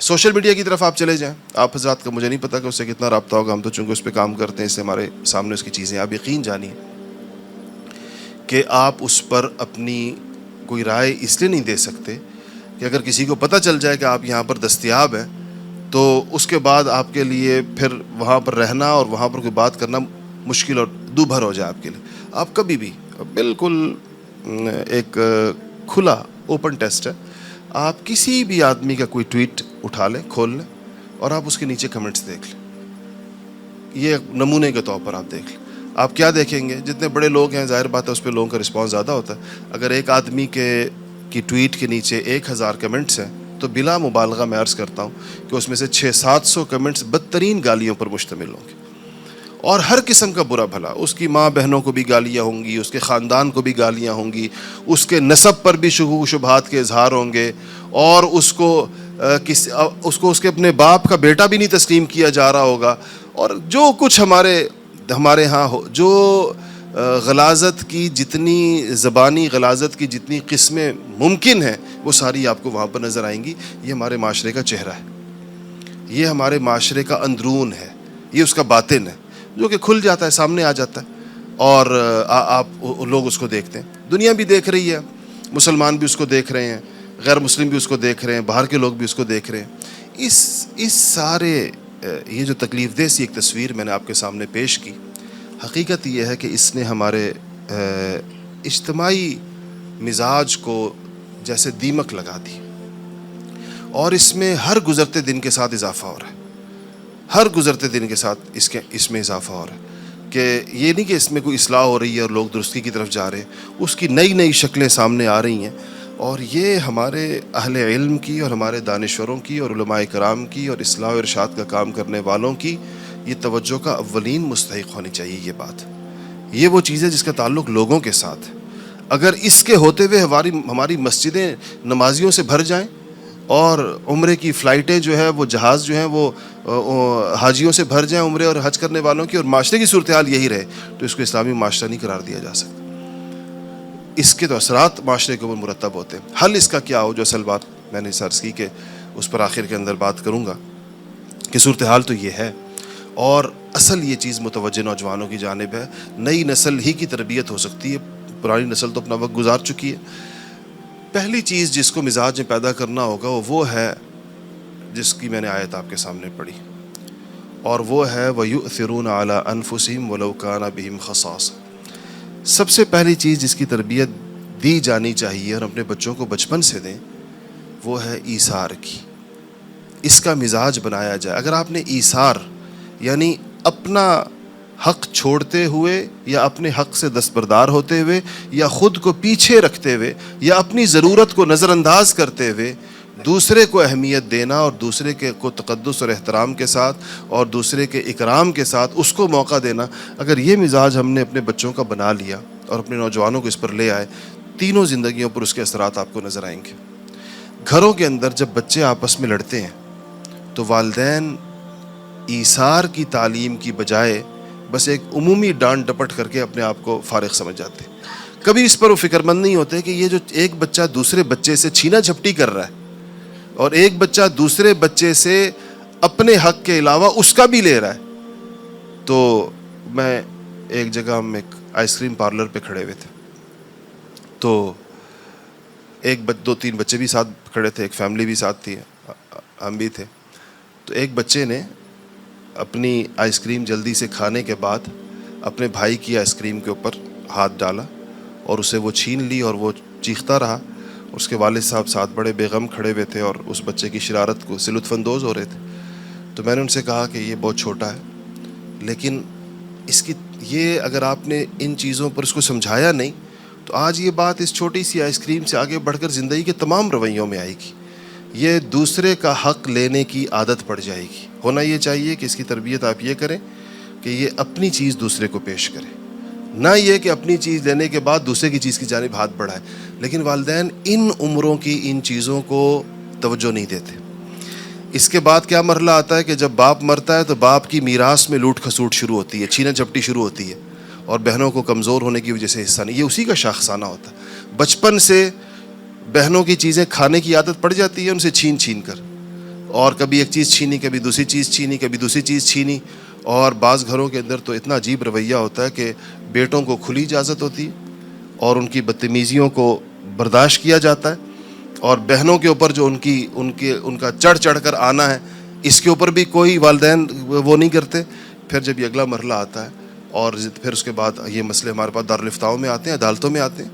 Social media کی طرف آپ چلے جائیں, آپ حضرات کا مجھے نہیں پتا کہ اس سے کتنا رابطہ ہوگا, ہم تو چونکہ اس پہ کام کرتے ہیں, اس سے ہمارے سامنے اس کی چیزیں. آپ یقین جانیے کہ آپ اس پر اپنی کوئی رائے اس لیے نہیں دے سکتے کہ اگر کسی کو پتہ چل جائے کہ آپ یہاں پر دستیاب ہیں تو اس کے بعد آپ کے لیے پھر وہاں پر رہنا اور وہاں پر کوئی بات کرنا مشکل اور دوبھر ہو جائے آپ کے لیے. آپ کبھی بھی بالکل ایک کھلا اوپن ٹیسٹ ہے, آپ کسی بھی آدمی کا کوئی ٹویٹ اٹھا لیں, کھول لیں, اور آپ اس کے نیچے کمنٹس دیکھ لیں. یہ نمونے کے طور پر آپ دیکھ لیں. آپ کیا دیکھیں گے, جتنے بڑے لوگ ہیں ظاہر بات ہے اس پہ لوگوں کا رسپانس زیادہ ہوتا ہے. اگر ایک آدمی کی ٹویٹ کے نیچے 1000 کمنٹس ہیں تو بلا مبالغہ میں عرض کرتا ہوں کہ اس میں سے 600-700 کمنٹس بدترین گالیوں پر مشتمل ہوں گے, اور ہر قسم کا برا بھلا. اس کی ماں بہنوں کو بھی گالیاں ہوں گی, اس کے خاندان کو بھی گالیاں ہوں گی, اس کے نسب پر بھی شکوک و شبہات کے اظہار ہوں گے, اور اس کو اس کے اپنے باپ کا بیٹا بھی نہیں تسلیم کیا جا رہا ہوگا. اور جو کچھ ہمارے ہاں جو غلاظت کی جتنی زبانی غلاظت کی جتنی قسمیں ممکن ہیں وہ ساری آپ کو وہاں پر نظر آئیں گی. یہ ہمارے معاشرے کا چہرہ ہے, یہ ہمارے معاشرے کا اندرون ہے, یہ اس کا باطن ہے جو کہ کھل جاتا ہے, سامنے آ جاتا ہے, اور آپ لوگ اس کو دیکھتے ہیں. دنیا بھی دیکھ رہی ہے, مسلمان بھی اس کو دیکھ رہے ہیں, غیر مسلم بھی اس کو دیکھ رہے ہیں, باہر کے لوگ بھی اس کو دیکھ رہے ہیں. اس سارے یہ جو تکلیف دہ سی ایک تصویر میں نے آپ کے سامنے پیش کی, حقیقت یہ ہے کہ اس نے ہمارے اجتماعی مزاج کو جیسے دیمک لگا دی, اور اس میں ہر گزرتے دن کے ساتھ اضافہ ہو رہا ہے, ہر گزرتے دن کے ساتھ اس میں اضافہ ہو رہا ہے. کہ یہ نہیں کہ اس میں کوئی اصلاح ہو رہی ہے اور لوگ درستی کی طرف جا رہے ہیں, اس کی نئی نئی شکلیں سامنے آ رہی ہیں. اور یہ ہمارے اہل علم کی اور ہمارے دانشوروں کی اور علماء کرام کی اور اصلاح و ارشاد کا کام کرنے والوں کی یہ توجہ کا اولین مستحق ہونی چاہیے. یہ بات, یہ وہ چیز ہے جس کا تعلق لوگوں کے ساتھ ہے. اگر اس کے ہوتے ہوئے ہماری مسجدیں نمازیوں سے بھر جائیں اور عمرے کی فلائٹیں جو ہے وہ جہاز جو ہیں وہ حاجیوں سے بھر جائیں عمرے اور حج کرنے والوں کی, اور معاشرے کی صورتحال یہی رہے, تو اس کو اسلامی معاشرہ نہیں قرار دیا جا سکتا. اس کے تو اثرات معاشرے کے اوپر مرتب ہوتے ہیں. حل اس کا کیا ہو, جو اصل بات میں نے عرض کی کہ اس پر آخر کے اندر بات کروں گا کہ صورتحال تو یہ ہے, اور اصل یہ چیز متوجہ نوجوانوں کی جانب ہے. نئی نسل ہی کی تربیت ہو سکتی ہے, پرانی نسل تو اپنا وقت گزار چکی ہے. پہلی چیز جس کو مزاج میں پیدا کرنا ہوگا وہ ہے جس کی میں نے آیت آپ کے سامنے پڑھی, اور وہ ہے وَيُؤْثِرُونَ عَلَىٰ أَنفُسِهِمْ وَلَوْ كَانَ بِهِمْ خَصَاصَةٌ. سب سے پہلی چیز جس کی تربیت دی جانی چاہیے اور اپنے بچوں کو بچپن سے دیں وہ ہے ایثار کی. اس کا مزاج بنایا جائے. اگر آپ نے ایثار یعنی اپنا حق چھوڑتے ہوئے یا اپنے حق سے دستبردار ہوتے ہوئے یا خود کو پیچھے رکھتے ہوئے یا اپنی ضرورت کو نظر انداز کرتے ہوئے دوسرے کو اہمیت دینا اور دوسرے کو تقدس اور احترام کے ساتھ اور دوسرے کے اکرام کے ساتھ اس کو موقع دینا, اگر یہ مزاج ہم نے اپنے بچوں کا بنا لیا اور اپنے نوجوانوں کو اس پر لے آئے, تینوں زندگیوں پر اس کے اثرات آپ کو نظر آئیں گے. گھروں کے اندر جب بچے آپس میں لڑتے ہیں تو والدین ایثار کی تعلیم کی بجائے بس ایک عمومی ڈانٹ ڈپٹ کر کے اپنے آپ کو فارغ سمجھ جاتے ہیں. کبھی اس پر وہ فکر مند نہیں ہوتے کہ یہ جو ایک بچہ دوسرے بچے سے چھینا جھپٹی کر رہا ہے اور ایک بچہ دوسرے بچے سے اپنے حق کے علاوہ اس کا بھی لے رہا ہے. تو میں ایک جگہ ہم ایک آئس کریم پارلر پہ کھڑے ہوئے تھے, تو ایک 2-3 بچے بھی ساتھ کھڑے تھے, ایک فیملی بھی ساتھ تھی, ہم بھی تھے. تو ایک بچے نے اپنی آئس کریم جلدی سے کھانے کے بعد اپنے بھائی کی آئس کریم کے اوپر ہاتھ ڈالا اور اسے وہ چھین لی اور وہ چیختا رہا. اس کے والد صاحب ساتھ بڑے بے غم کھڑے ہوئے تھے اور اس بچے کی شرارت کو سے لطف اندوز ہو رہے تھے. تو میں نے ان سے کہا کہ یہ بہت چھوٹا ہے, لیکن یہ اگر آپ نے ان چیزوں پر اس کو سمجھایا نہیں تو آج یہ بات اس چھوٹی سی آئس کریم سے آگے بڑھ کر زندگی کے تمام رویوں میں آئے گی. یہ دوسرے کا حق لینے کی عادت پڑ جائے گی. ہونا یہ چاہیے کہ اس کی تربیت آپ یہ کریں کہ یہ اپنی چیز دوسرے کو پیش کرے, نہ یہ کہ اپنی چیز لینے کے بعد دوسرے کی چیز کی جانب ہاتھ بڑھائے. لیکن والدین ان عمروں کی ان چیزوں کو توجہ نہیں دیتے. اس کے بعد کیا مرحلہ آتا ہے کہ جب باپ مرتا ہے تو باپ کی میراث میں لوٹ کھسوٹ شروع ہوتی ہے, چھینا جھپٹی شروع ہوتی ہے, اور بہنوں کو کمزور ہونے کی وجہ سے حصہ نہیں. یہ اسی کا شاخسانہ ہوتا ہے. بچپن سے بہنوں کی چیزیں کھانے کی عادت پڑ جاتی ہے ان سے چھین چھین کر, اور کبھی ایک چیز چھینی، کبھی دوسری چیز چھینی، کبھی دوسری چیز چھینی. اور بعض گھروں کے اندر تو اتنا عجیب رویہ ہوتا ہے کہ بیٹوں کو کھلی اجازت ہوتی ہے اور ان کی بدتمیزیوں کو برداشت کیا جاتا ہے, اور بہنوں کے اوپر جو ان کا چڑھ چڑھ کر آنا ہے, اس کے اوپر بھی کوئی والدین وہ نہیں کرتے. پھر جب یہ اگلا مرحلہ آتا ہے اور پھر اس کے بعد یہ مسئلے ہمارے پاس دارالفتاؤں میں آتے ہیں, عدالتوں میں آتے ہیں,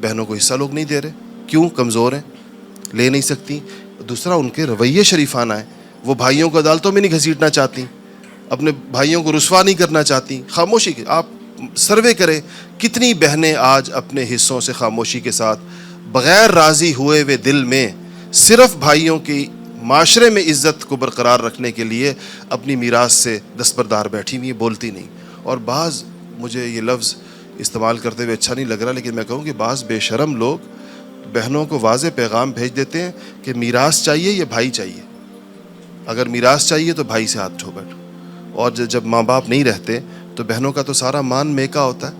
بہنوں کو حصہ لوگ نہیں دے رہے. کیوں؟ کمزور ہیں, لے نہیں سکتی. دوسرا, ان کے رویے شریفانہ ہیں, وہ بھائیوں کو عدالتوں میں نہیں گھسیٹنا چاہتی, اپنے بھائیوں کو رسوا نہیں کرنا چاہتی. خاموشی کی آپ سروے کریں, کتنی بہنیں آج اپنے حصوں سے خاموشی کے ساتھ بغیر راضی ہوئے ہوئے دل میں صرف بھائیوں کی معاشرے میں عزت کو برقرار رکھنے کے لیے اپنی میراث سے دستبردار بیٹھی ہوئی, بولتی نہیں. اور بعض, مجھے یہ لفظ استعمال کرتے ہوئے اچھا نہیں لگ رہا, لیکن میں کہوں کہ بعض بے شرم لوگ بہنوں کو واضح پیغام بھیج دیتے ہیں کہ میراث چاہیے یا بھائی چاہیے, اگر میراث چاہیے تو بھائی سے ہاتھ دھو بیٹھو. اور جب ماں باپ نہیں رہتے تو بہنوں کا تو سارا مان میکا ہوتا ہے,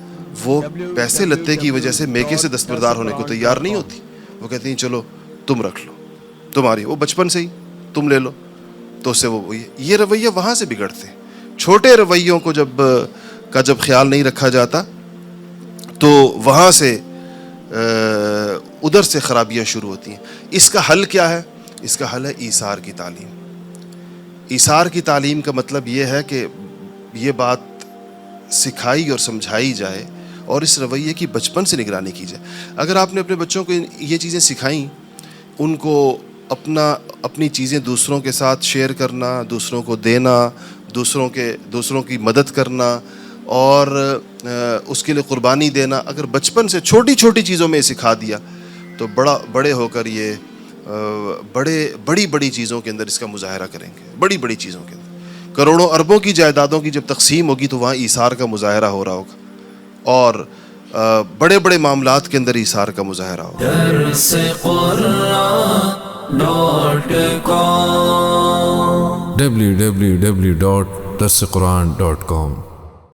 وہ پیسے لتے کی وجہ سے میکے سے دستبردار ہونے کو تیار نہیں ہوتی. وہ کہتی ہیں چلو تم رکھ لو, تمہاری, وہ بچپن سے ہی تم لے لو. تو اس سے وہ یہ رویہ وہاں سے بگڑتے ہیں. چھوٹے رویوں کو جب خیال نہیں رکھا جاتا تو وہاں سے ادھر سے خرابیاں شروع ہوتی ہیں. اس کا حل کیا ہے؟ اس کا حل ہے ایثار کی تعلیم. ایثار کی تعلیم کا مطلب یہ ہے کہ یہ بات سکھائی اور سمجھائی جائے اور اس رویے کی بچپن سے نگرانی کی جائے. اگر آپ نے اپنے بچوں کو یہ چیزیں سکھائیں, ان کو اپنی چیزیں دوسروں کے ساتھ شیئر کرنا, دوسروں کو دینا, دوسروں کی مدد کرنا اور اس کے لیے قربانی دینا, اگر بچپن سے چھوٹی چھوٹی چیزوں میں سکھا دیا تو بڑے ہو کر یہ بڑی چیزوں کے اندر اس کا مظاہرہ کریں گے. بڑی چیزوں کے اندر کروڑوں اربوں کی جائیدادوں کی جب تقسیم ہوگی تو وہاں ایثار کا مظاہرہ ہو رہا ہوگا, اور بڑے معاملات کے اندر ایثار کا مظاہرہ ہوگا. www.darsequran.com